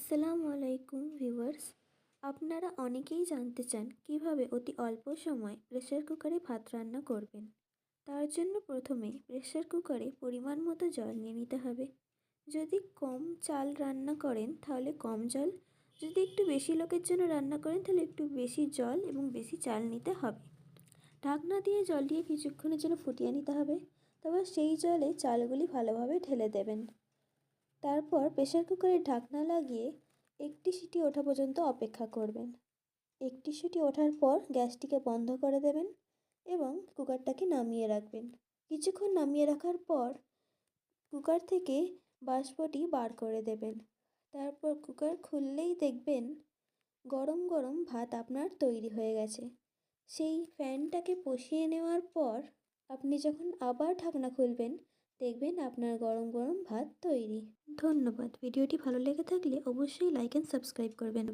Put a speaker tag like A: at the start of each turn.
A: আসসালামু আলাইকুম ভিউয়ার্স। আপনারা অনেকেই জানতে চান কিভাবে অতি অল্প সময়ে প্রেসার কুকারে ভাত রান্না করবেন। তার জন্য প্রথমে প্রেসার কুকারে পরিমাণ মতো জল নিয়ে নিতে হবে। যদি কম চাল রান্না করেন তাহলে কম জল, যদি একটু বেশি লোকের জন্য রান্না করেন তাহলে একটু বেশি জল এবং বেশি চাল নিতে হবে। ঢাকনা দিয়ে জল দিয়ে কিছুক্ষণের জন্য ফুটিয়ে নিতে হবে। তারপর সেই জলে চালগুলি ভালোভাবে ঢেলে দেবেন। তারপর প্রেসার কুকারের ঢাকনা লাগিয়ে একটি সিটি ওঠা পর্যন্ত অপেক্ষা করবেন। একটি সিটি ওঠার পর গ্যাসটিকে বন্ধ করে দেবেন এবং কুকারটাকে নামিয়ে রাখবেন। কিছুক্ষণ নামিয়ে রাখার পর কুকার থেকে বাষ্পটি বার করে দেবেন। তারপর কুকার খুললেই দেখবেন গরম গরম ভাত আপনার তৈরি হয়ে গেছে। সেই ফ্যানটাকে বসিয়ে নেওয়ার পর আপনি যখন আবার ঢাকনা খুলবেন দেখবেন আপনার গরম গরম ভাত তৈরি। ধন্যবাদ। ভিডিওটি ভালো লেগে থাকলে অবশ্যই লাইক অ্যান্ড সাবস্ক্রাইব করবেন।